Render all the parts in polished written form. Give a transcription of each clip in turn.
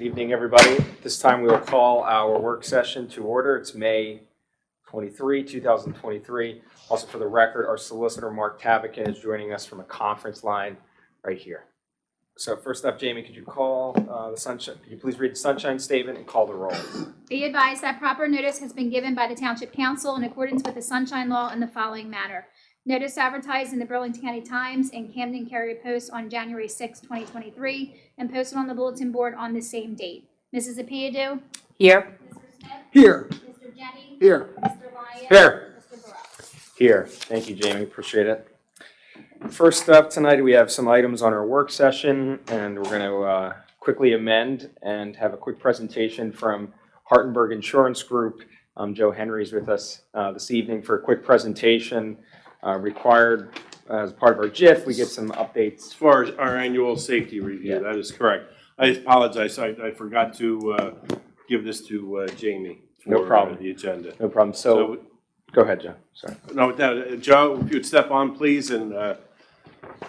evening, everybody. This time we will call our work session to order. It's May 23, 2023. Also for the record, our solicitor, Mark Tavican, is joining us from a conference line right here. So first up, Jamie, could you call the sunshine? Could you please read the sunshine statement and call the roll? Be advised that proper notice has been given by the Township Council in accordance with the Sunshine Law in the following manner. Notice advertised in the Burlington County Times and Camden Carrier Post on January 6, 2023, and posted on the bulletin board on the same date. Mrs. Apiadu? Here. Mr. Smith? Here. Mr. Jenny? Here. Mr. Lyon? Here. Mr. Burrell? Here. Thank you, Jamie. Appreciate it. First up tonight, we have some items on our work session, and we're going to quickly amend and have a quick presentation from Hartenberg Insurance Group. Joe Henry is with us this evening for a quick presentation. Required as part of our JIF, we get some updates. As far as our annual safety review, Yeah. that is correct. I apologize, I forgot to give this to Jamie No for problem. the agenda. No problem. So go ahead, Joe. Sorry. No, Joe, if you would step on, please, and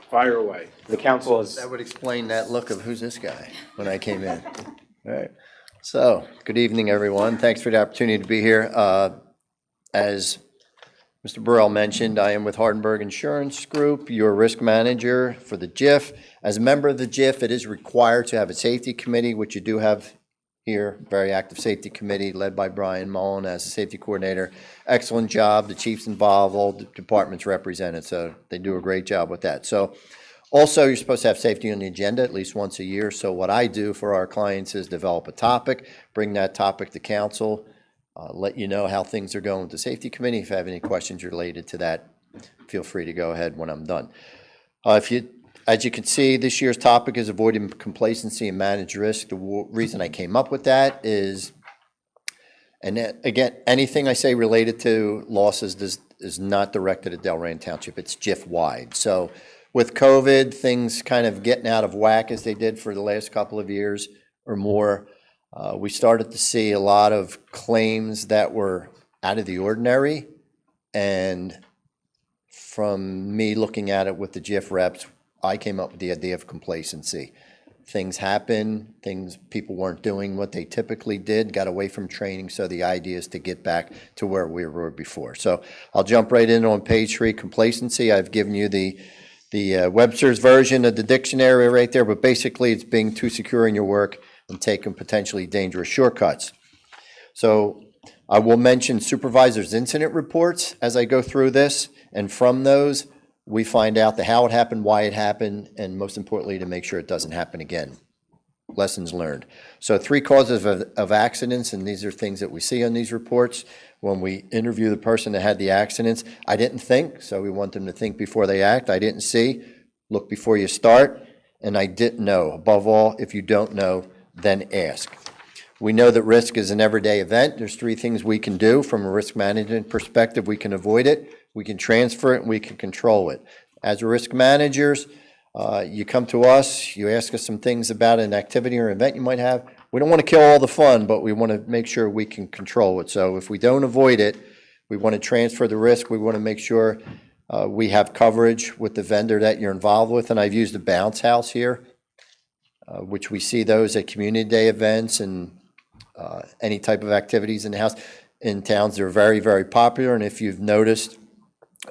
fire away. The council has. That would explain that look of who's this guy when I came in. All right. So, good evening, everyone. Thanks for the opportunity to be here. As Mr. Burrell mentioned, I am with Hardenberg Insurance Group, your risk manager for the JIF. As a member of the JIF, it is required to have a safety committee, which you do have here, very active safety committee led by Brian Mullen as a safety coordinator. Excellent job. The chief's involved, all the departments represented, so they do a great job with that. So also, you're supposed to have safety on the agenda at least once a year. So what I do for our clients is develop a topic, bring that topic to council, let you know how things are going with the safety committee. If you have any questions related to that, feel free to go ahead when I'm done. As you can see, this year's topic is avoiding complacency and manage risk. The reason I came up with that is, and again, anything I say related to losses is not directed at Delran Township. It's JIF-wide. So with COVID, things kind of getting out of whack as they did for the last couple of years or more, we started to see a lot of claims that were out of the ordinary. And from me looking at it with the JIF reps, I came up with the idea of complacency. Things happen, people weren't doing what they typically did, got away from training, so the idea is to get back to where we were before. So I'll jump right in on page 3, complacency. I've given you the Webster's version of the dictionary right there, but basically it's being too secure in your work and taking potentially dangerous shortcuts. So I will mention supervisors' incident reports as I go through this, and from those, we find out the how it happened, why it happened, and most importantly, to make sure it doesn't happen again. Lessons learned. So 3 causes of accidents, and these are things that we see on these reports. When we interview the person that had the accidents, I didn't think, so we want them to think before they act. I didn't see, look before you start, and I didn't know. Above all, if you don't know, then ask. We know that risk is an everyday event. There's 3 things we can do from a risk management perspective. We can avoid it, we can transfer it, and we can control it. As risk managers, you come to us, you ask us some things about an activity or event you might have. We don't want to kill all the fun, but we want to make sure we can control it. So if we don't avoid it, we want to transfer the risk. We want to make sure we have coverage with the vendor that you're involved with. And I've used the bounce house here, which we see those at community day events and any type of activities in the house. In towns, they're very, very popular. And if you've noticed,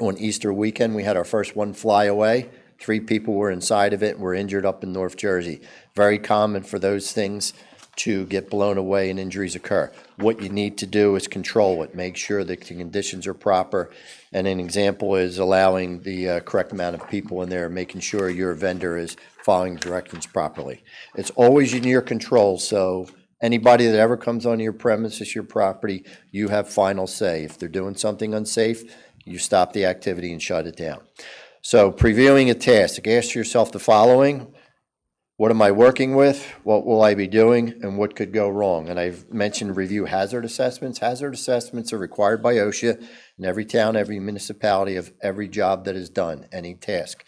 on Easter weekend, we had our first one fly away. 3 people were inside of it and were injured up in North Jersey. Very common for those things to get blown away and injuries occur. What you need to do is control it, make sure that the conditions are proper. And an example is allowing the correct amount of people in there, making sure your vendor is following directions properly. It's always in your control, so anybody that ever comes onto your premises, your property, you have final say. If they're doing something unsafe, you stop the activity and shut it down. So previewing a task, ask yourself the following: what am I working with? What will I be doing? And what could go wrong? And I've mentioned review hazard assessments. Hazard assessments are required by OSHA in every town, every municipality of every job that is done, any task.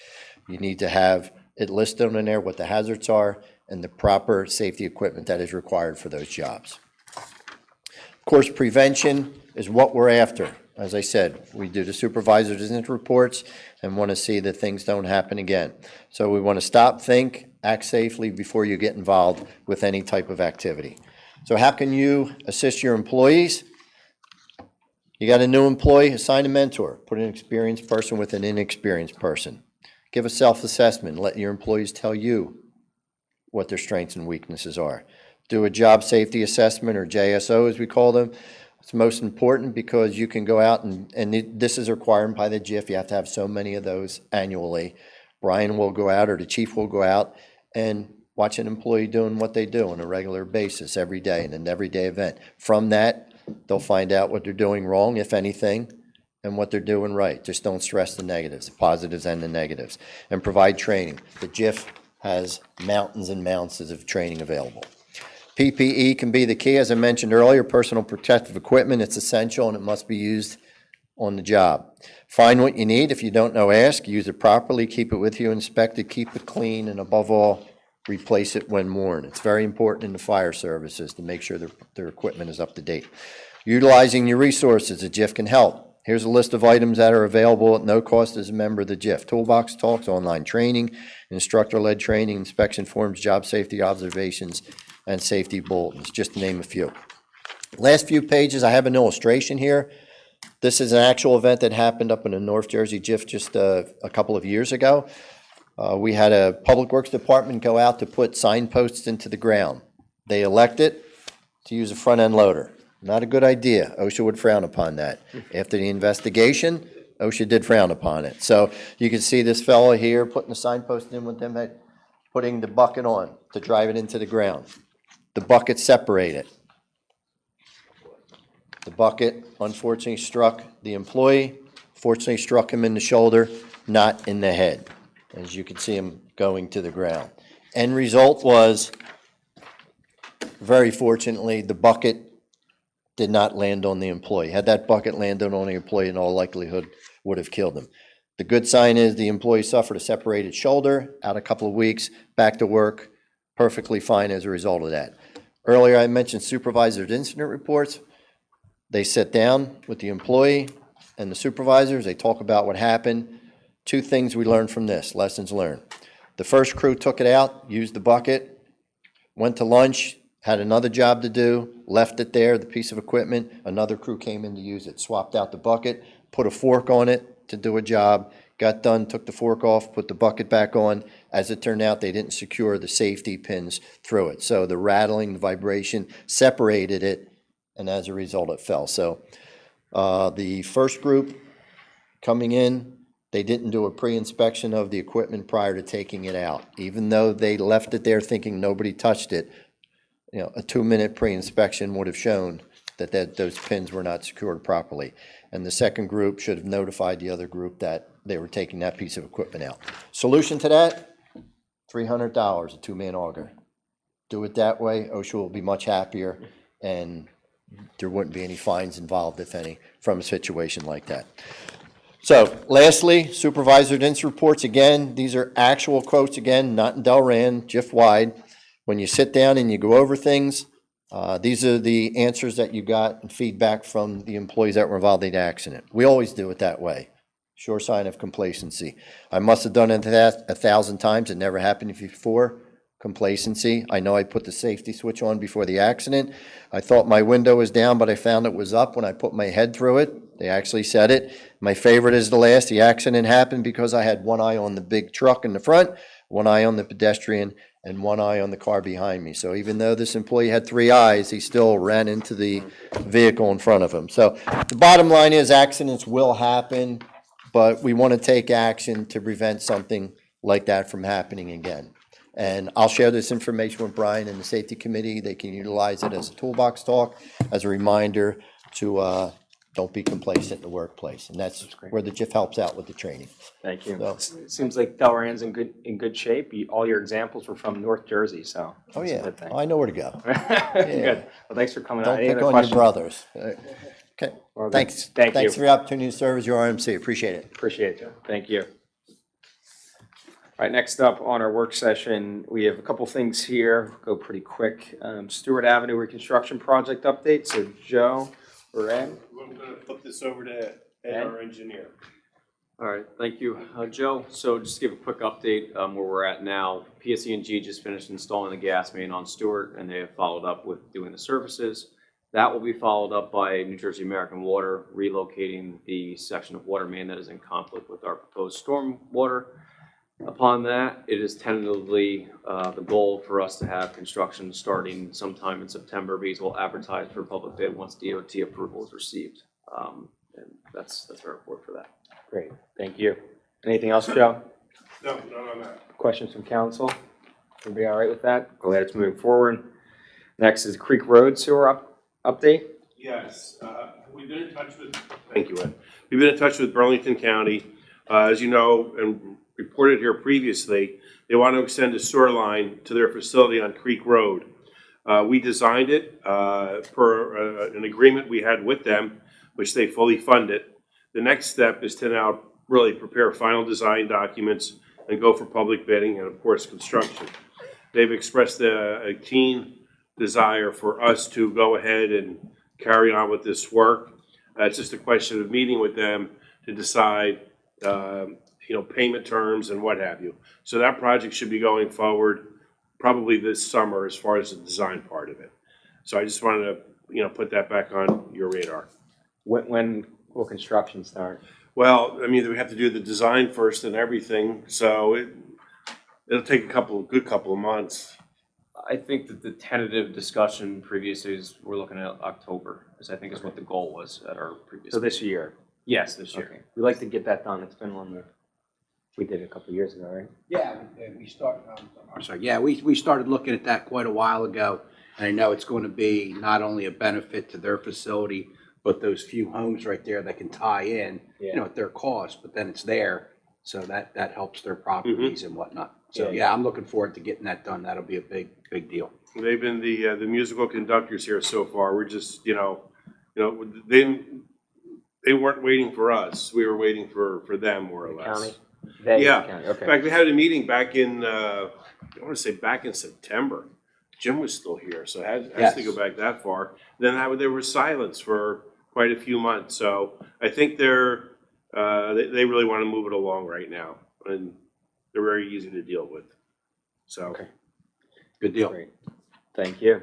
You need to have it listed on there what the hazards are and the proper safety equipment that is required for those jobs. Of course, prevention is what we're after. as I said, we do the supervisor's incident reports and want to see that things don't happen again. So we want to stop, think, act safely before you get involved with any type of activity. So how can you assist your employees? You got a new employee, assign a mentor. Put an experienced person with an inexperienced person. Give a self-assessment. Let your employees tell you what their strengths and weaknesses are. Do a job safety assessment, or JSO as we call them. It's most important because you can go out and this is required by the JIF. You have to have so many of those annually. Brian will go out, or the chief will go out and watch an employee doing what they do on a regular basis every day in an everyday event. From that, they'll find out what they're doing wrong, if anything, and what they're doing right. Just don't stress the negatives, the positives and the negatives, and provide training. The JIF has mountains and mountains of training available. PPE can be the key, as I mentioned earlier, personal protective equipment. It's essential and it must be used on the job. Find what you need. If you don't know, ask. Use it properly. Keep it with you. Inspect it. Keep it clean. And above all, replace it when worn. It's very important in the fire services to make sure their equipment is up to date. Utilizing your resources, the JIF can help. Here's a list of items that are available at no cost as a member of the JIF. Toolbox talks, online training, instructor-led training, inspection forms, job safety observations, and safety bulletins, just to name a few. Last few pages, I have an illustration here. This is an actual event that happened up in the North Jersey JIF just a couple of years ago. We had a Public Works Department go out to put signposts into the ground. They elected to use a front-end loader. Not a good idea. OSHA would frown upon that. After the investigation, OSHA did frown upon it. So you can see this fellow here putting the signpost in with them, putting the bucket on to drive it into the ground. The bucket separated. The bucket unfortunately struck the employee, fortunately struck him in the shoulder, not in the head, as you can see him going to the ground. End result was, very fortunately, the bucket did not land on the employee. Had that bucket landed on the employee, in all likelihood, would have killed him. The good sign is the employee suffered a separated shoulder, out a couple of weeks, back to work, perfectly fine as a result of that. Earlier, I mentioned supervisor's incident reports. They sit down with the employee and the supervisors. They talk about what happened. Two things we learned from this, lessons learned. The first crew took it out, used the bucket, went to lunch, had another job to do, left it there, the piece of equipment. Another crew came in to use it, swapped out the bucket, put a fork on it to do a job, got done, took the fork off, put the bucket back on. As it turned out, they didn't secure the safety pins through it. So the rattling, the vibration separated it, and as a result, it fell. So the first group coming in, they didn't do a pre-inspection of the equipment prior to taking it out. Even though they left it there thinking nobody touched it, you know, a 2-minute pre-inspection would have shown that those pins were not secured properly. And the second group should have notified the other group that they were taking that piece of equipment out. Solution to that, $300, a 2-man auger. Do it that way, OSHA will be much happier, and there wouldn't be any fines involved, if any, from a situation like that. So lastly, supervisor incident reports. Again, these are actual quotes, again, not in Delran, JIF-wide. When you sit down and you go over things, these are the answers that you got and feedback from the employees that were involved in the accident. We always do it that way. Sure sign of complacency. I must have done it that 1,000 times. It never happened before. Complacency. I know I put the safety switch on before the accident. I thought my window was down, but I found it was up when I put my head through it. They actually said it. My favorite is the last. The accident happened because I had one eye on the big truck in the front, one eye on the pedestrian, and one eye on the car behind me. So even though this employee had 3 eyes, he still ran into the vehicle in front of him. So the bottom line is accidents will happen, but we want to take action to prevent something like that from happening again. And I'll share this information with Brian and the safety committee. They can utilize it as a toolbox talk, as a reminder to don't be complacent in the workplace. And that's where the JIF helps out with the training. Thank you. So- It seems like Delran's in good shape. All your examples were from North Jersey, so. Oh, that's a yeah, good thing. I know where to go. Good. Well, thanks for coming out. Don't Any pick other on your questions? brothers. Okay, Well, thanks. thank you. Thanks for the opportunity to serve as your RMC, appreciate it. Appreciate you. Thank you. All right, next up on our work session, we have a couple things here. Go pretty quick. Stewart Avenue reconstruction project update. So Joe or Ed? I'm going to flip this over to Ed, our engineer. All right, thank you. Joe, so just to give a quick update where we're at now. PSE&G just finished installing the gas main on Stewart, and they have followed up with doing the services. That will be followed up by New Jersey American Water relocating the section of water main that is in conflict with our proposed storm water. Upon that, it is tentatively the goal for us to have construction starting sometime in September, because we'll advertise for public bid once DOT approval is received. And that's our report for that. Great, thank you. Anything else, Joe? No, none on that. Questions from council? Everybody all right with that? Glad it's moving forward. Next is Creek Road Sewer update. Yes, we've been in touch with, thank you, Ed. We've been in touch with Burlington County. As you know, and reported here previously, they want to extend a sewer line to their facility on Creek Road. We designed it per an agreement we had with them, which they fully funded. The next step is to now really prepare final design documents and go for public bidding and, of course, construction. They've expressed a keen desire for us to go ahead and carry on with this work. It's just a question of meeting with them to decide, payment terms and what have you. So that project should be going forward probably this summer as far as the design part of it. So I just wanted to, put that back on your radar. When will construction start? Well, I mean, we have to do the design first and everything, so it'll take a good couple of months. I think that the tentative discussion previously is we're looking at October, as I think is what the goal was at our previous. So this year? Yes, this year. Okay. We'd like to get that done. It's been on the, we did it a couple of years ago, right? Yeah, we start, I'm sorry, yeah, we started looking at that quite a while ago. And I know it's going to be not only a benefit to their facility, but those few homes right there that can tie in, at their cost, but then it's there. So that helps their properties and whatnot. So, yeah, I'm looking forward to getting that done. That'll be a big deal. They've been the musical conductors here so far. We're just, they weren't waiting for us. We were waiting for them, more or The less. county? They, Yeah. the county, In okay. fact, we had a meeting back in, I want to say back in September. Jim was still here, so it has to go Yes. back that far. Then there was silence for quite a few months. So I think they really want to move it along right now, and they're very easy to deal with. So. Okay. Good deal. Great. Thank you.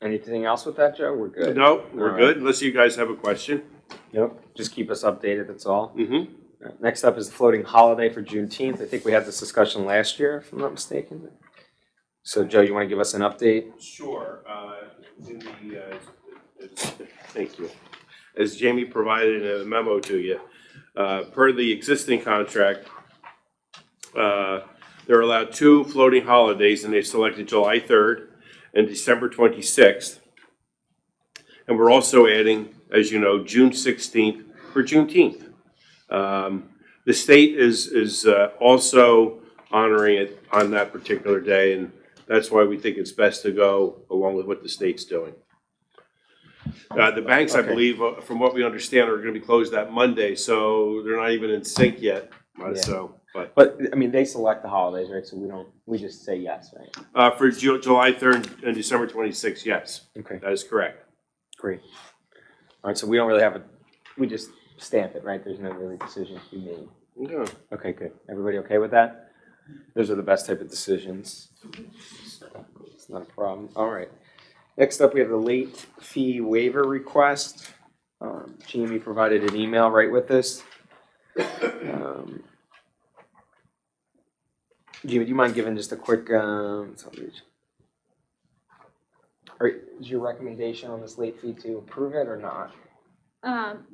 Anything else with that, Joe? We're good? No, we're All good, unless you guys have a question. Nope. Just keep us updated, that's all. Mm-hmm. Next up is the floating holiday for Juneteenth. I think we had this discussion last year, if I'm not mistaken. So Joe, you want to give us an update? Sure. Thank you. As Jamie provided in a memo to you, per the existing contract, they're allowed 2 floating holidays, and they selected July 3rd and December 26th. And we're also adding, as you know, June 16th for Juneteenth. The state is also honoring it on that particular day, and that's why we think it's best to go along with what the state's doing. The banks, I Okay. believe, from what we understand, are gonna be closed that Monday, so they're not even in sync yet. But But, I mean, they select the holidays, right? So we just say yes, right? for July 3rd and December 26th, yes, Okay, that is correct. great. All right, so we don't really have we just stamp it, right? There's no really decision to be made. Yeah. Okay, good. Everybody okay with that? Those are the best type of decisions. It's not a problem. All right. Next up, we have the late fee waiver request. Jamie provided an email right with this. Jamie, do you mind giving just a quick, is your recommendation on this late fee to approve it or not?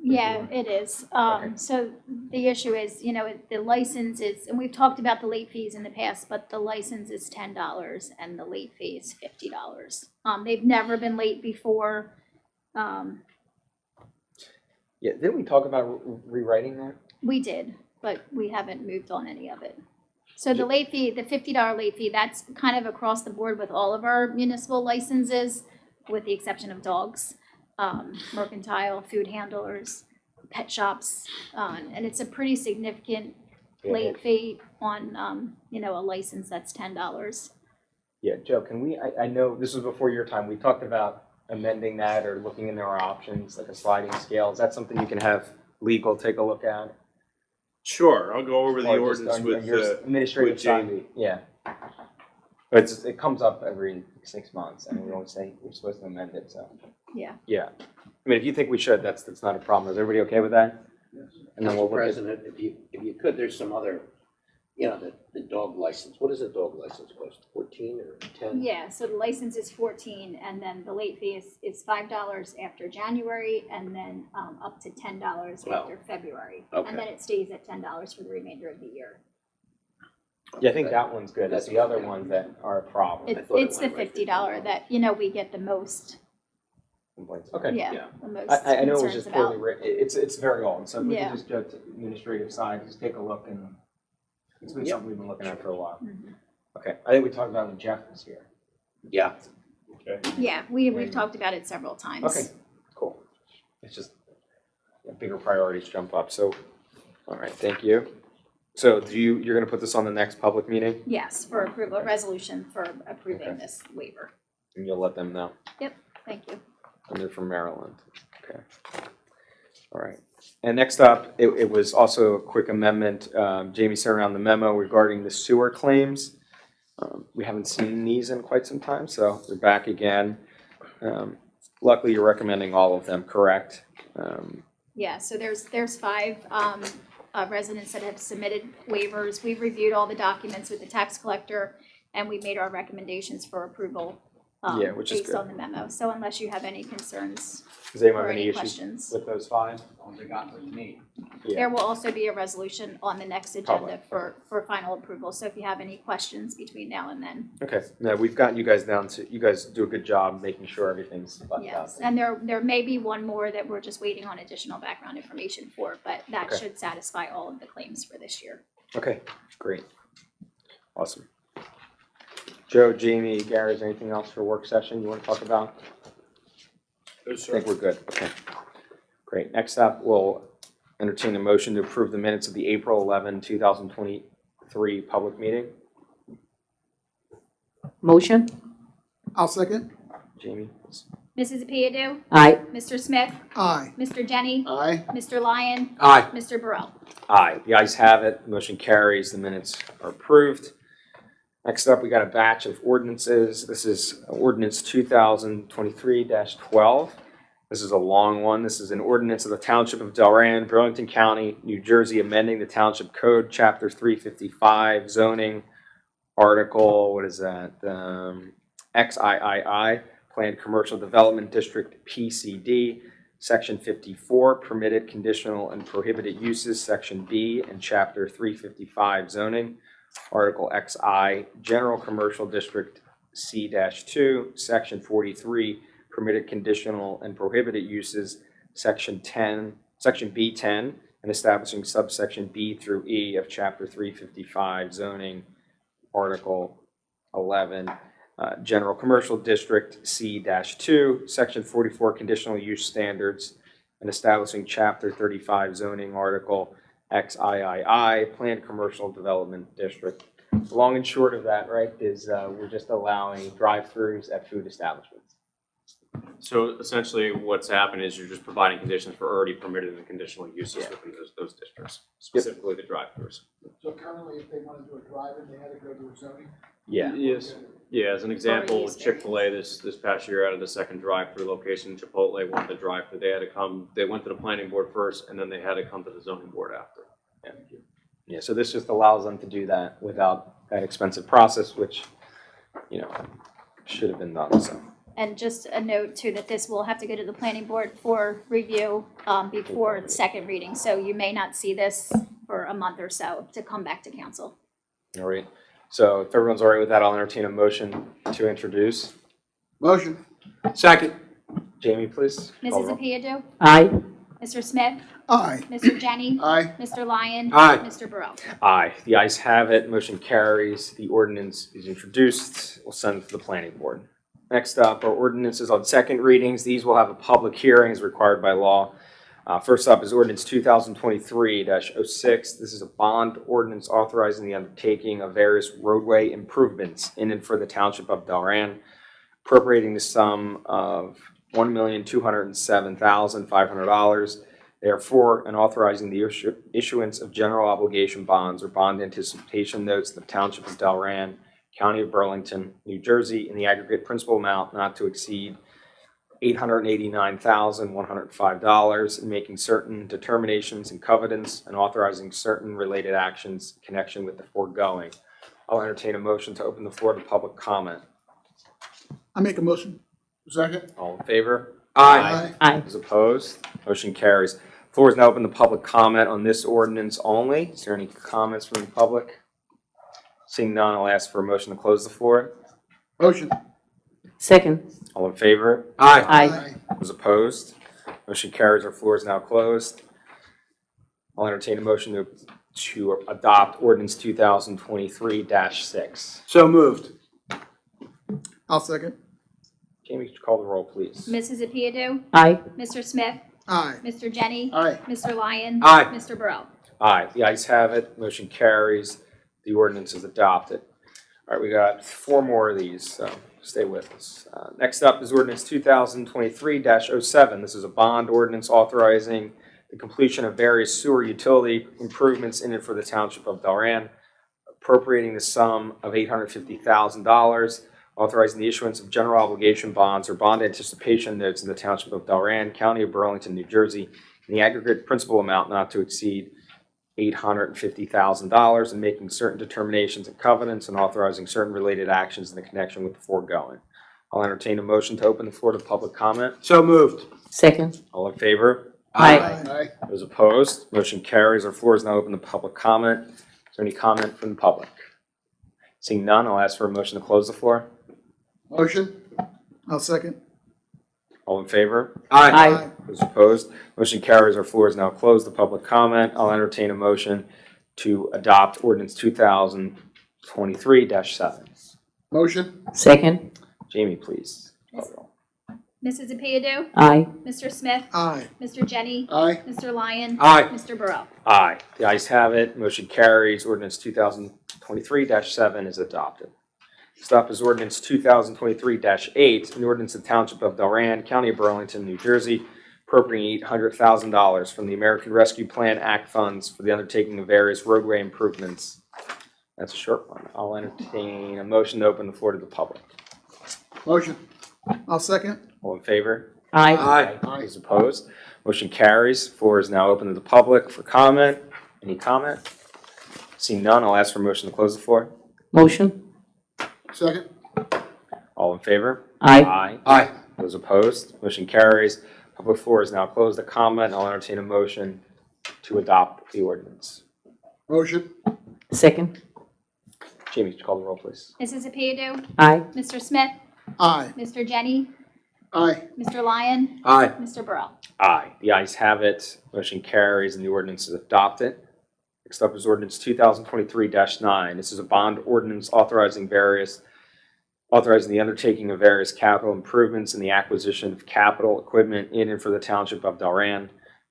Yeah, it is. Okay. So the issue is, the license is, and we've talked about the late fees in the past, but the license is $10 and the late fee is $50. They've never been late before. Yeah, didn't we talk about rewriting that? We did, but we haven't moved on any of it. So the late fee, the $50 late fee, that's kind of across the board with all of our municipal licenses, with the exception of dogs, mercantile, food handlers, pet shops, and it's a pretty significant late fee on, a license that's $10. Yeah, Joe, can we, I know this was before your time, we talked about amending that or looking into our options, like a sliding scale? Is that something you can have legal take a look at? Sure, I'll go over the Or just ordinance on with, your administrative with side? Jamie. Yeah. But it comes up every 6 months, and we always say we're supposed to amend it, so. Yeah. Yeah. I mean, if you think we should, that's not a problem. Is everybody okay with that? And then we'll Mr. look at, President, if you could, there's some other, the dog license. What does a dog license cost? 14 or 10? Yeah, so the license is 14, and then the late fee is $5 after January, and then up to $10 Wow. after February. Okay. And then it stays at $10 for the remainder of the year. yeah, I think that one's good. It's the other ones that are a problem. thought it It's the went right $50 that, we get the most, Complaints. Okay. Yeah. the most I know it was concerns just about. poorly written. It's very old, so if we Yeah. can just go to the administrative side, just take a look, and it's been Yep. something we've been looking at for a while. Mhm. Okay, I think we talked about it when Jeff was here. Yeah. Okay. Yeah, we've talked about it several times. Okay, cool. It's just bigger priorities jump up, so, all right, thank you. So you're gonna put this on the next public meeting, Yes, for approval, resolution for approving Okay. this waiver. and you'll let them know? Thank you. And they're from Maryland. Okay. All right. And next up, it was also a quick amendment. Jamie sent around the memo regarding the sewer claims. We haven't seen these in quite some time, so they're back again. Luckily, you're recommending all of them, correct? Yeah, so there's 5 residents that have submitted waivers. We've reviewed all the documents with the tax collector, and we made our recommendations for approval Yeah, which is based good. on the memo. So unless you have any concerns Does anyone or have any any issues questions, with those 5? They got what you need. there will also be a resolution on the next agenda Public, for final approval. So if you have any questions between now and then, Okay, no, we've gotten you guys down to, you guys do a good job making sure everything's buttoned up. yes. And there may be one more that we're just waiting on additional background information for, but that Okay. should satisfy all of the claims for this year. Okay, great. Awesome. Joe, Jamie, Gary, is there anything else for work session you want to talk about? No, I sir. think we're good, okay. Great, next up, we'll entertain a motion to approve the minutes of the April 11, 2023 public meeting. Motion? I'll second. Jamie, please. Mrs. Apiadu, Aye. Mr. Smith, Aye. Mr. Jenny, Aye. Mr. Lyon, Aye. Mr. Burrell. Aye, the ayes have it, the motion carries, the minutes are approved. Next up, we got a batch of ordinances. This is ordinance 2023-12. This is a long one. This is an ordinance of the Township of Delran, Burlington County, New Jersey, amending the Township Code, Chapter 355, zoning, article, what is that? XIII, Planned Commercial Development District, PCD, Section 54, permitted, conditional, and prohibited uses, Section B, and Chapter 355 zoning, Article XI, General Commercial District, C-2, Section 43, permitted, conditional, and prohibited uses, Section 10, Section B10, and establishing subsection B through E of Chapter 355 zoning, Article 11, General Commercial District, C-2, Section 44, conditional use standards, and establishing Chapter 35 zoning, Article XIII, Planned Commercial Development District. The long and short of that, right, is we're just allowing drive-throughs at food establishments. So essentially, what's happened is you're just providing conditions for already permitted and conditional uses Yeah. within those districts, specifically the drive-throughs. So currently, if they want to do a drive-in, they had to go to a zoning? Yeah. Yes. Yeah, as an example, use Chick-fil-A this past year added a second drive-through location. Chipotle wanted to drive-through. They had to come, they went to the planning board first, and then they had to come to the zoning board after. Yeah, so this just allows them to do that without that expensive process, which, should have been done, so. And just a note too, that this will have to go to the planning board for review before the second reading. So you may not see this for a month or so to come back to council. All right, so if everyone's all right with that, I'll entertain a motion to introduce. Motion. Second. Jamie, please. Call Mrs. roll. Apiadu, Aye. Mr. Smith, Aye. Mr. Jenny, Aye. Mr. Lyon. Aye. Mr. Burrell. Aye, the ayes have it, motion carries, the ordinance is introduced, we'll send it to the planning board. Next up are ordinances on second readings, these will have a public hearing as required by law. First up is ordinance 2023-06, this is a bond ordinance authorizing the undertaking of various roadway improvements in and for the Township of Delran, appropriating the sum of $1,207,500. Therefore, and authorizing the issuance of general obligation bonds or bond anticipation notes in the Township of Delran, County of Burlington, New Jersey, in the aggregate principal amount not to exceed $889,105, and making certain determinations and covenants and authorizing certain related actions in connection with the foregoing. I'll entertain a motion to open the floor to public comment. I make a motion. Second? All in favor? Aye. Those opposed? Motion carries. Floor is now open to public comment on this ordinance only. Is there any comments from the public? Seeing none, I'll ask for a motion to close the floor. Motion. Second. All in favor? Aye. Those opposed? Motion carries. Our floor is now closed. I'll entertain a motion to adopt ordinance 2023-6. So moved. I'll second. Jamie, could you call the roll, please? Mrs. Apiado, Aye. Mr. Smith, Aye. Mr. Jenny, Aye. Mr. Lyon, Aye. Mr. Burrell. Aye, the ayes have it. Motion carries. The ordinance is adopted. All right, we got 4 more of these, so stay with us. Next up is ordinance 2023-07. This is a bond ordinance authorizing the completion of various sewer utility improvements in and for the Township of Delran, appropriating the sum of $850,000, authorizing the issuance of general obligation bonds or bond anticipation notes in the Township of Delran, County of Burlington, New Jersey, in the aggregate principal amount not to exceed $850,000, and making certain determinations and covenants and authorizing certain related actions in the connection with the foregoing. I'll entertain a motion to open the floor to public comment. So moved. Second. All in favor? Aye. Aye. Those opposed? Motion carries. Our floor is now open to public comment. Is there any comment from the public? Seeing none, I'll ask for a motion to close the floor. Motion. I'll second. All in favor? Aye. Those opposed? Motion carries. Our floor is now closed to public comment. I'll entertain a motion to adopt ordinance 2023-7. Motion. Second. Jamie, please. Call the roll. Mrs. Apiado, Aye. Mr. Smith, Aye. Mr. Jenny, Aye. Mr. Lyon, Aye. Mr. Burrell. Aye. The ayes have it. Motion carries. Ordinance 2023-7 is adopted. Next up is ordinance 2023-8, an ordinance of the Township of Delran, County of Burlington, New Jersey, appropriating $800,000 from the American Rescue Plan Act funds for the undertaking of various roadway improvements. That's a short one. I'll entertain a motion to open the floor to the public. Motion. I'll second. All in favor? Aye. Aye. Those opposed? Motion carries. Floor is now open to the public for comment. Any comment? Seeing none, I'll ask for a motion to close the floor. Motion. Second. All in favor? Aye. Aye. Those opposed? Motion carries. Public floor is now closed to comment. I'll entertain a motion to adopt the ordinance. Motion. Second. Jamie, could you call the roll, please? Mrs. Apiado, Aye. Mr. Smith, Aye. Mr. Jenny, Aye. Mr. Lyon, Aye. Mr. Burrell. Aye. The ayes have it. Motion carries and the ordinance is adopted. Next up is ordinance 2023-9. This is a bond ordinance authorizing the undertaking of various capital improvements and the acquisition of capital equipment in and for the Township of Delran,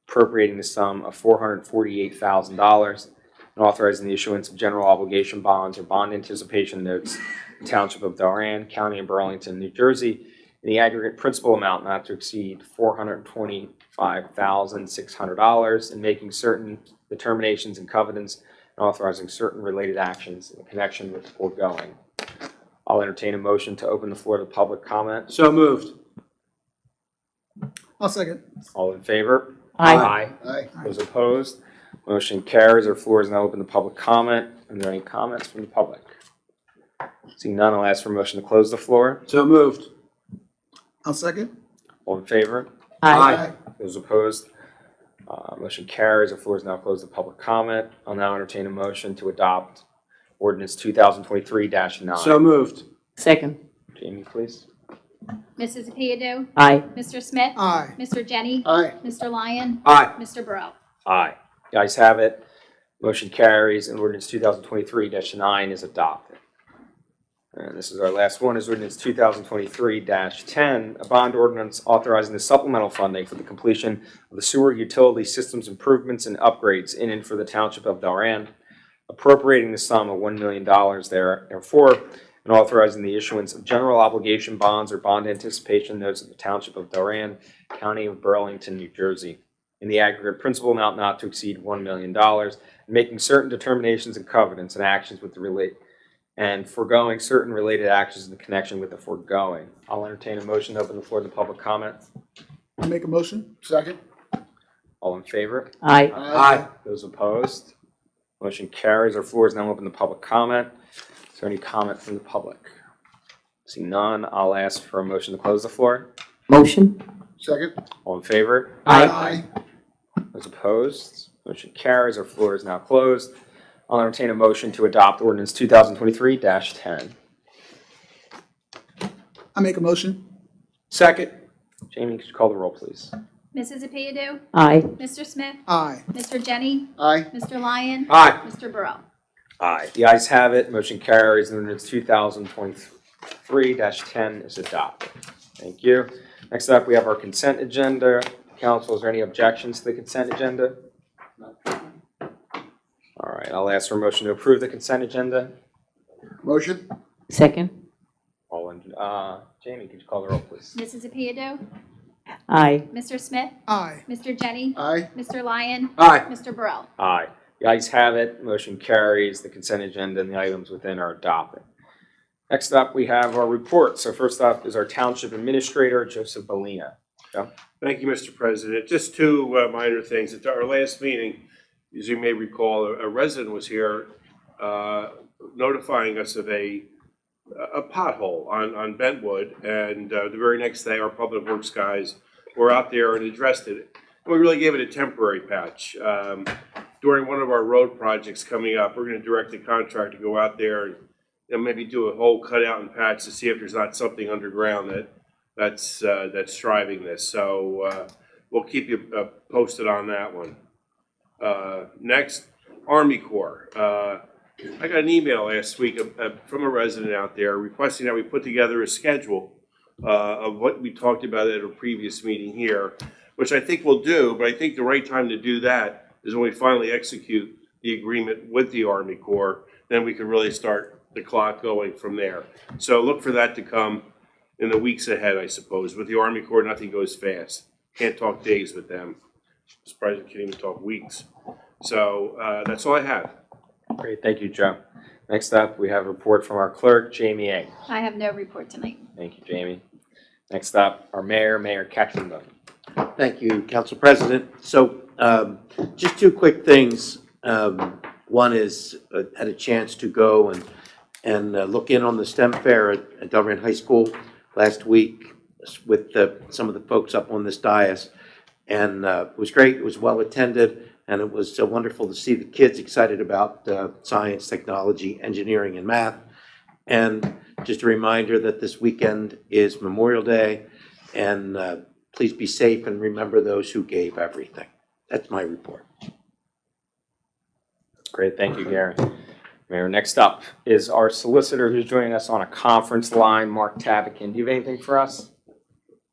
appropriating the sum of $448,000 and authorizing the issuance of general obligation bonds or bond anticipation notes in the Township of Delran, County of Burlington, New Jersey, in the aggregate principal amount not to exceed $425,600, and making certain determinations and covenants and authorizing certain related actions in connection with the foregoing. I'll entertain a motion to open the floor to public comment. So moved. I'll second. All in favor? Aye. Aye. Those opposed? Motion carries. Our floor is now open to public comment. Are there any comments from the public? Seeing none, I'll ask for a motion to close the floor. So moved. I'll second. All in favor? Aye. Those opposed? Motion carries. Our floor is now closed to public comment. I'll now entertain a motion to adopt ordinance 2023-9. So moved. Second. Jamie, please. Mrs. Apiado, Aye. Mr. Smith, Aye. Mr. Jenny, Aye. Mr. Lyon, Aye. Mr. Burrell. Aye. The ayes have it. Motion carries and ordinance 2023-9 is adopted. And this is our last one, is ordinance 2023-10, a bond ordinance authorizing the supplemental funding for the completion of the sewer utility systems improvements and upgrades in and for the Township of Delran, appropriating the sum of $1 million therefore, and authorizing the issuance of general obligation bonds or bond anticipation notes of the Township of Delran, County of Burlington, New Jersey, in the aggregate principal amount not to exceed $1 million, and making certain determinations and covenants and actions with the and foregoing certain related actions in connection with the foregoing. I'll entertain a motion to open the floor to public comment. I make a motion. Second. All in favor? Aye. Aye. Those opposed? Motion carries. Our floor is now open to public comment. Is there any comment from the public? See none, I'll ask for a motion to close the floor. Motion. Second. All in favor? Aye. Those opposed? Motion carries. Our floor is now closed. I'll entertain a motion to adopt ordinance 2023-10. I make a motion. Second. Jamie, could you call the roll, please? Mrs. Apiadu, Aye. Mr. Smith, Aye. Mr. Jenny, Aye. Mr. Lyon, Aye. Mr. Burrell. Aye. The ayes have it. Motion carries. And ordinance 2023-10 is adopted. Thank you. Next up, we have our consent agenda. Council, is there any objections to the consent agenda? All right, I'll ask for a motion to approve the consent agenda. Motion. Second. Jamie, could you call the roll, please? Mrs. Apiadu, Aye. Mr. Smith, Aye. Mr. Jenny, Aye. Mr. Lyon, Aye. Mr. Burrell. Aye. The ayes have it. Motion carries. The consent agenda and the items within are adopted. Next up, we have our report. So first up is our Township Administrator, Joseph Balina. Joe? Thank you, Mr. President. Just two minor things. At our last meeting, as you may recall, a resident was here notifying us of a pothole on Bentwood, and the very next day, our Public Works guys were out there and addressed it. And we really gave it a temporary patch. During one of our road projects coming up, we're going to direct the contractor to go out there and maybe do a whole cutout and patch to see if there's not something underground that's driving this. So we'll keep you posted on that one. Next, Army Corps. I got an email last week from a resident out there requesting that we put together a schedule of what we talked about at a previous meeting here, which I think we'll do, but I think the right time to do that is when we finally execute the agreement with the Army Corps. Then we can really start the clock going from there. So look for that to come in the weeks ahead, I suppose. With the Army Corps, nothing goes fast. Can't talk days with them. I'm surprised we can't even talk weeks. So that's all I have. Great. Thank you, Joe. Next up, we have a report from our clerk, Jamie Egg. I have no report tonight. Thank you, Jamie. Next up, our Mayor, Mayor Ketchum. Thank you, Council President. So just two quick things. One is had a chance to go and look in on the STEM fair at Delran High School last week with some of the folks up on this dais. And it was great. It was well attended. And it was wonderful to see the kids excited about science, technology, engineering, and math. And just a reminder that this weekend is Memorial Day. And please be safe and remember those who gave everything. That's my report. Great. Thank you, Gary. Mayor, next up is our solicitor who's joining us on a conference line, Mark Tabakin. Do you have anything for us?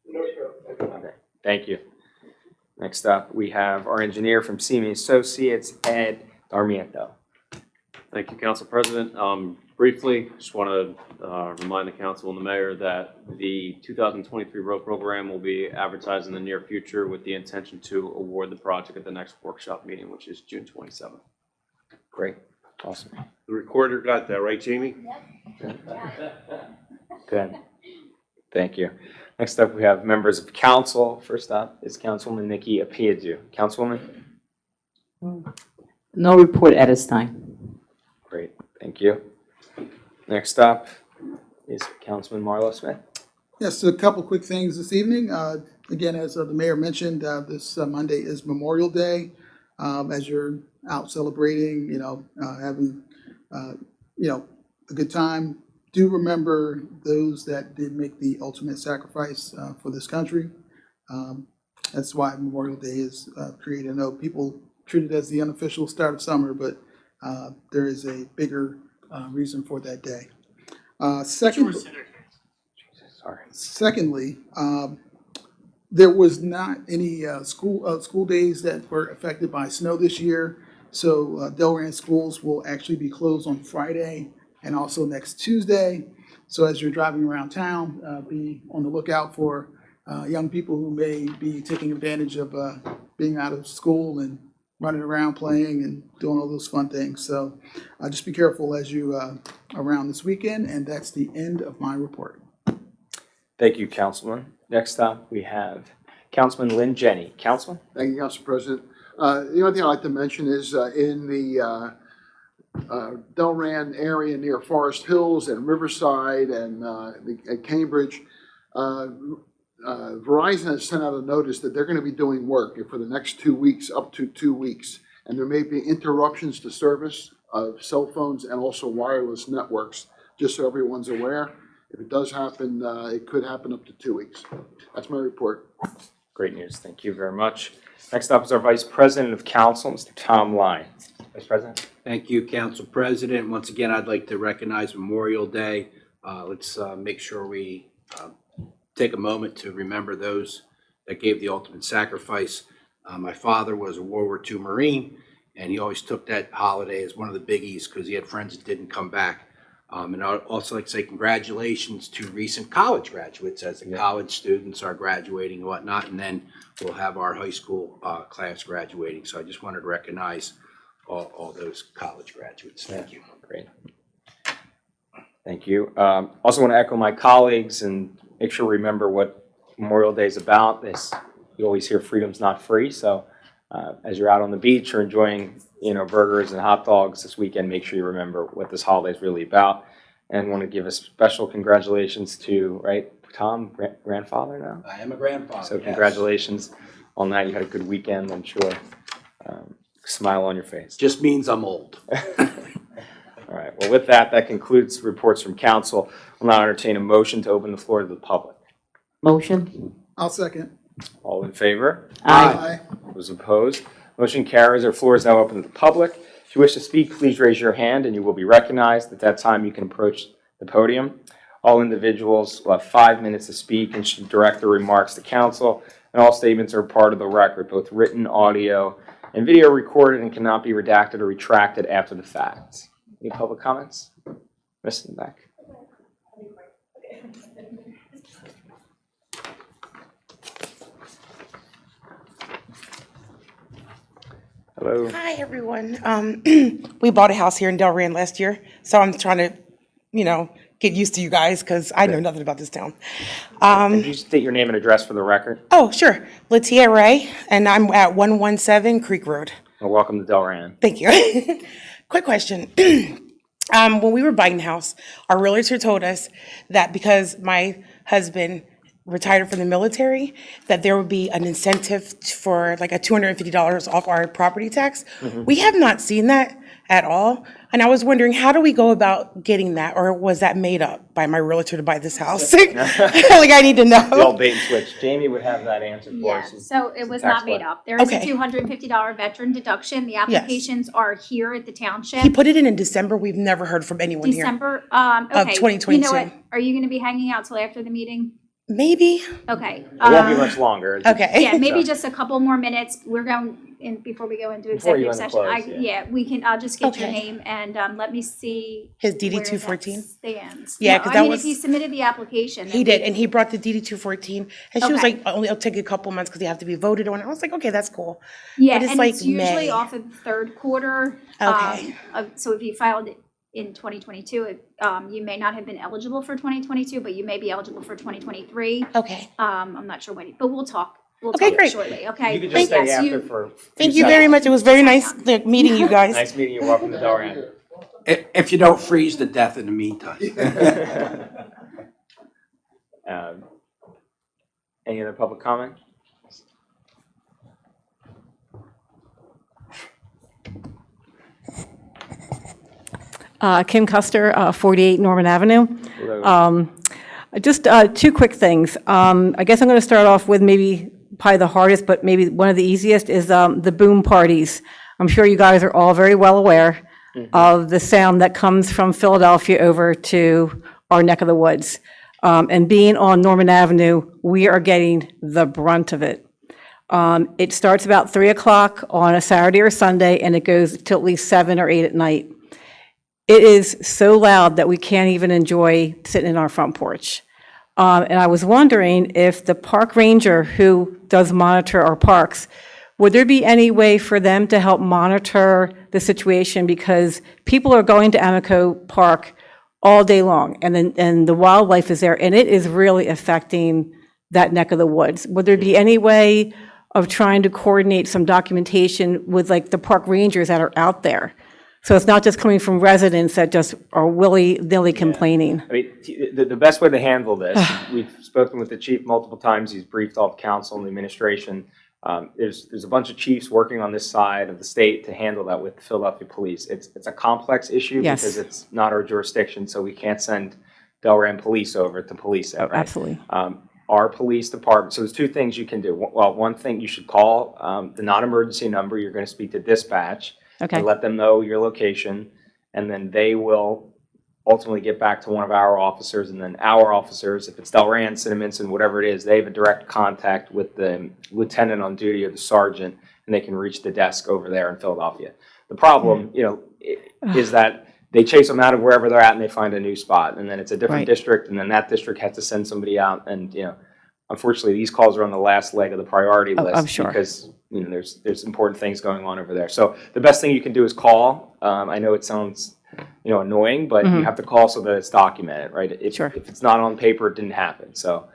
No, sir. Okay. Thank you. Next up, we have our engineer from Simi Associates, Ed Darmiento. Thank you, Council President. Briefly, just want to remind the council and the mayor that the 2023 road program will be advertised in the near future with the intention to award the project at the next workshop meeting, which is June 27th. Great. Awesome. The recorder got that, right, Jamie? Good. Thank you. Next up, we have members of council. First up is Councilwoman Nikki Apiadu. Councilwoman? No report at this time. Great. Thank you. Next up is Councilman Marlo Smith. Yes, so a couple quick things this evening. Again, as the mayor mentioned, this Monday is Memorial Day. As you're out celebrating, having, a good time, do remember those that did make the ultimate sacrifice for this country. That's why Memorial Day is created. I know people treat it as the unofficial start of summer, but there is a bigger reason for that day. Secondly, there was not any school days that were affected by snow this year. So Delran schools will actually be closed on Friday and also next Tuesday. So as you're driving around town, be on the lookout for young people who may be taking advantage of being out of school and running around playing and doing all those fun things. So just be careful as you around this weekend, and that's the end of my report. Thank you, Councilman. Next up, we have Councilman Lynn Jenny. Councilman? Thank you, Council President. The only thing I'd like to mention is in the Delran area near Forest Hills and Riverside and at Cambridge, Verizon has sent out a notice that they're going to be doing work for the next 2 weeks, up to 2 weeks. And there may be interruptions to service of cell phones and also wireless networks, just so everyone's aware. If it does happen, it could happen up to 2 weeks. That's my report. Great news. Thank you very much. Next up is our Vice President of Council, Mr. Tom Lai. Vice President? Thank you, Council President. Once again, I'd like to recognize Memorial Day. Let's make sure we take a moment to remember those that gave the ultimate sacrifice. My father was a World War II Marine, and he always took that holiday as one of the biggies because he had friends that didn't come back. And I'd also like to say congratulations to recent college graduates as the college students are graduating and whatnot, and then we'll have our high school class graduating. So I just wanted to recognize all those college graduates. Thank you. Great. Thank you. Also want to echo my colleagues and make sure we remember what Memorial Day is about. You always hear freedom's not free, so as you're out on the beach or enjoying burgers and hot dogs this weekend, make sure you remember what this holiday is really about. And want to give a special congratulations to, Tom, grandfather now? I am a grandfather. So yes. Congratulations on that. You had a good weekend, I'm sure. Smile on your face. Just means I'm old. All right, well, with that, that concludes reports from council. I'll now entertain a motion to open the floor to the public. Motion? I'll second. All in favor? Aye. Those opposed? Motion carries. Our floor is now open to the public. If you wish to speak, please raise your hand and you will be recognized. At that time, you can approach the podium. All individuals will have 5 minutes to speak and should direct their remarks to council. And all statements are part of the record, both written, audio, and video recorded and cannot be redacted or retracted after the fact. Any public comments? Miss in the back. Hello. Hi, everyone. We bought a house here in Delran last year, so I'm trying to, get used to you guys because I know nothing about this town. Could you state your name and address for the record? Oh, sure. Latia Ray, and I'm at 117 Creek Road. Well, welcome to Delran. Thank you. Quick question. When we were buying the house, our realtor told us that because my husband retired from the military, that there would be an incentive for like a $250 off our property tax. We have not seen that at all. And I was wondering, how do we go about getting that? Or was that made up by my realtor to buy this house? Like, I need to The know. old bait and switch. Jamie would have that answer for Yeah, us. so it was tax not made collector. up. There is a Okay. $250 veteran deduction. The applications are here at the township. He put it in December. We've never heard from anyone here. December, okay. 2022. You know what? Are you gonna be hanging out till after the meeting? Maybe. Okay. It won't be much longer. Okay. Yeah, maybe So- just a couple more minutes. We're going in, before we go into Before you executive end the session. close, yeah. We can, I'll just get your Okay. name and, let me see. His DD where that 214? Stands. Yeah, No, 'cause I that mean, was- if he submitted the application. He did, and he brought the DD 214, and she was Okay. like, "Only it'll take a couple months because they have to be voted on." I was like, "Okay, that's cool." Yeah, But it's and like it's usually May. off of the third quarter. Okay. So if you filed it in 2022, you may not have been eligible for 2022, but you may be eligible for 2023. Okay, I'm not sure when, but we'll talk. We'll Okay, talk great. shortly, okay? You could just But stay yes, after you- for. a few thank you very seconds. much. It was very nice meeting you guys. Nice meeting you. Welcome to Delran. If you don't freeze to death in the meantime. Any other public comment? Kim Custer, 48 Norman Avenue. Hello. Just two quick things. I guess I'm going to start off with maybe probably the hardest, but maybe one of the easiest is the boom parties. I'm sure you guys are all very well aware of the sound that comes from Philadelphia over to our neck of the woods. And being on Norman Avenue, we are getting the brunt of it. It starts about 3 o'clock on a Saturday or Sunday, and it goes till at least 7 or 8 at night. it is so loud that we can't even enjoy sitting in our front porch. And I was wondering if the park ranger who does monitor our parks, would there be any way for them to help monitor the situation? Because people are going to Amoco Park all day long, and the wildlife is there, and it is really affecting that neck of the woods. Would there be any way of trying to coordinate some documentation with like the park rangers that are out there? So it's not just coming from residents that just are willy-nilly complaining. I mean, the best way to handle this, we've spoken with the chief multiple times, he's briefed all the council and the administration. There's a bunch of chiefs working on this side of the state to handle that with the Philadelphia Police. It's a complex issue Yes. because it's not our jurisdiction, so we can't send Delran Police over to police it, right? Absolutely. Our police department, so there's two things you can do. Well, one thing, you should call the non-emergency number, you're going to speak to dispatch, Okay. and let them know your location, and then they will ultimately get back to one of our officers, and then our officers, if it's Delran, Cinnaminson, whatever it is, they have a direct contact with the lieutenant on duty or the sergeant, and they can reach the desk over there in Philadelphia. The problem, is that they chase them out of wherever they're at and they find a new spot, and then it's a different Right. district, and then that district has to send somebody out, and, unfortunately, these calls are on the last leg of the priority Oh, list. I'm sure. Because, there's important things going on over there. So the best thing you can do is call. I know it sounds, annoying, but you have to call so that it's documented, right? Sure. If it's not on paper, it didn't happen. So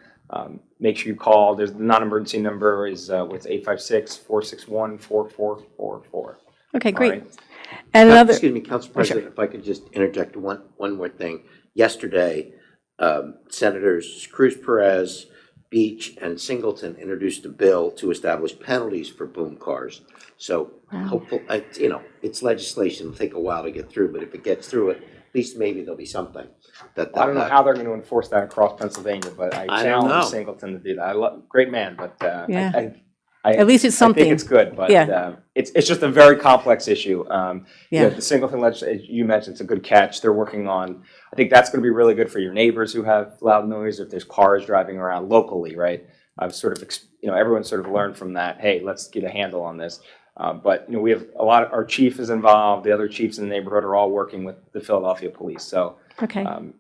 make sure you call. There's the non-emergency number is, 856-461-4444. Okay, All great. right? And another, Excuse me, Council President, if I could just interject one more thing. Yesterday, Senators Cruz Perez, Beach, and Singleton introduced a bill to establish penalties for boom cars. So hopeful, it's legislation, it'll take a while to get through, but if it gets through it, at least maybe there'll be something that. I don't know how they're going to enforce that across Pennsylvania, but I I don't know. challenge Singleton to do that. Great man, but Yeah. I At least it's I something. think it's good, but Yeah. it's just a very complex issue. Yeah. The Singleton legislation, you mentioned, it's a good catch. They're working on, I think that's going to be really good for your neighbors who have loud noise, if there's cars driving around locally, right? I've sort of, everyone sort of learned from that, hey, let's get a handle on this. But, we have our chief is involved, the other chiefs in the neighborhood are all working with the Philadelphia Police. So okay. I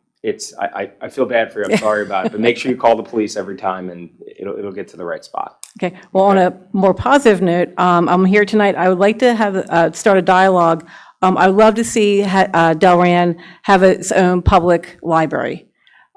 feel bad for you, I'm sorry about it, but make sure you call the police every time and it'll get to the right spot. Okay, well, on a more positive note, I'm here tonight, I would like to have, start a dialogue. I would love to see Delran have its own public library.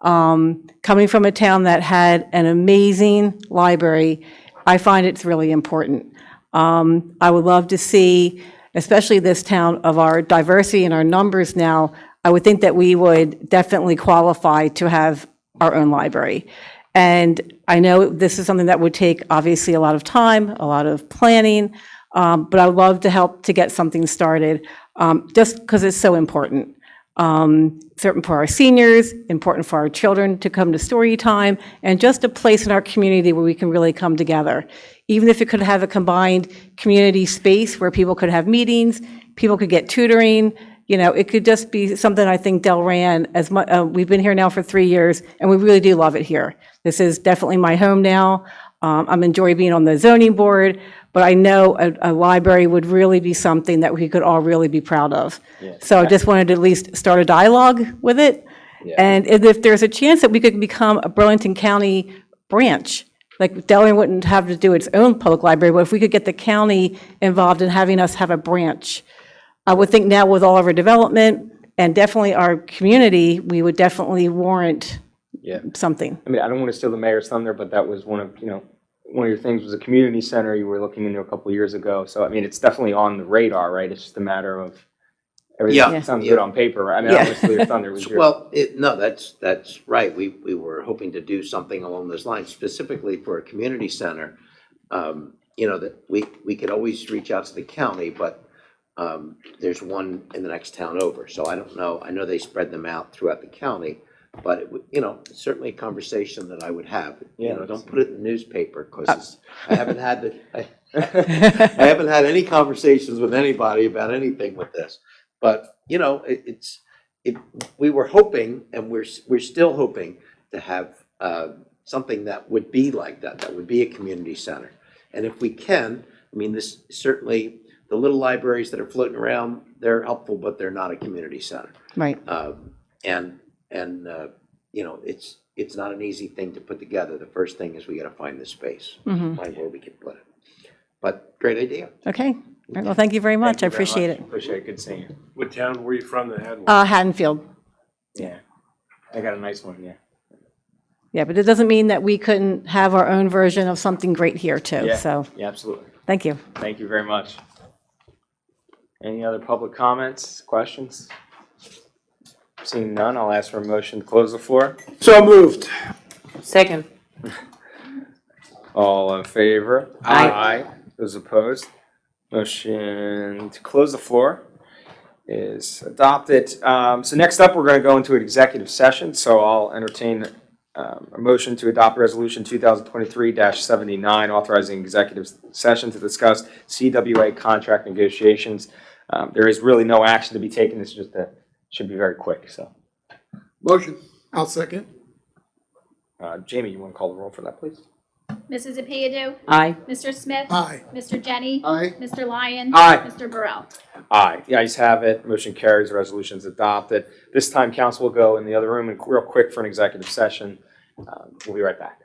Coming from a town that had an amazing library, I find it's really important. I would love to see, especially this town of our diversity and our numbers now, I would think that we would definitely qualify to have our own library. And I know this is something that would take obviously a lot of time, a lot of planning, but I would love to help to get something started, just because it's so important. Certain for our seniors, important for our children to come to story time, and just a place in our community where we can really come together. Even if it could have a combined community space where people could have meetings, people could get tutoring, it could just be something. I think Delran, we've been here now for 3 years, and we really do love it here. This is definitely my home now. I'm enjoying being on the zoning board, but I know a library would really be something that we could all really be proud of. Yeah. So I just wanted to at least start a dialogue with it. Yeah. And if there's a chance that we could become a Burlington County branch, like Delran wouldn't have to do its own public library, but if we could get the county involved in having us have a branch, I would think now with all of our development and definitely our community, we would definitely warrant Yeah. something. I mean, I don't want to steal the mayor's thunder, but that was one of your things was a community center you were looking into a couple of years ago. So, I mean, it's definitely on the radar, right? It's just a matter of everything Yeah. sounds Yeah. good on paper. Right? I mean, I don't want to steal your thunder. It was your- Well, no, that's right. We were hoping to do something along those lines, specifically for a community center. That we could always reach out to the county, but there's one in the next town over. So I don't know. I know they spread them out throughout the county, but it would, certainly a conversation that I would have. Don't put it in the newspaper because I haven't had I haven't had any conversations with anybody about anything with this. But we were hoping, and we're still hoping to have something that would be like that. That would be a community center. And if we can, I mean, this certainly the little libraries that are floating around, they're helpful, but they're not a community center. Right. And, you know, it's not an easy thing to put together. The first thing is we gotta find the space, find where we can put it. But great idea. Okay. All right, well, thank you very much. I Thank you very appreciate much. it. Appreciate it. Good seeing you. What town were you from that had one? Haddonfield. Yeah. I got a nice one, yeah. Yeah, but it doesn't mean that we couldn't have our own version of something great here too. Yeah, So, yeah, absolutely. thank you. Thank you very much. Any other public comments, questions? Seeing none, I'll ask for a motion to close the floor. So moved. Second. All in favor? Aye. Those opposed? Motion to close the floor is adopted. So next up, we're going to go into an executive session. So I'll entertain a motion to adopt Resolution 2023-79, authorizing executive session to discuss CWA contract negotiations. There is really no action to be taken. This is just should be very quick. So, Motion. I'll second. Jamie, you want to call the roll for that, please? Mrs. Apiadu? Aye. Mr. Smith? Aye. Mr. Jenny? Aye. Mr. Lyon? Aye. Mr. Burrell? Aye. The ayes have it. Motion carries. The resolution is adopted. This time, council will go in the other room and real quick for an executive session. We'll be right back.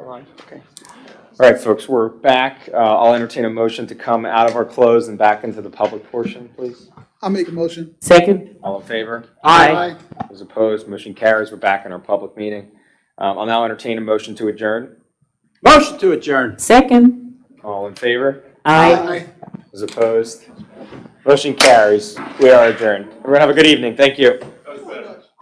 live? Okay. All right, folks, we're back. I'll entertain a motion to come out of our close and back into the public portion, please. I'll make a motion. Second. All in favor? Aye. Those opposed, motion carries. We're back in our public meeting. I'll now entertain a motion to adjourn. Motion to adjourn. Second. All in favor? Aye. Those opposed? Motion carries. We are adjourned. Everyone have a good evening. Thank you.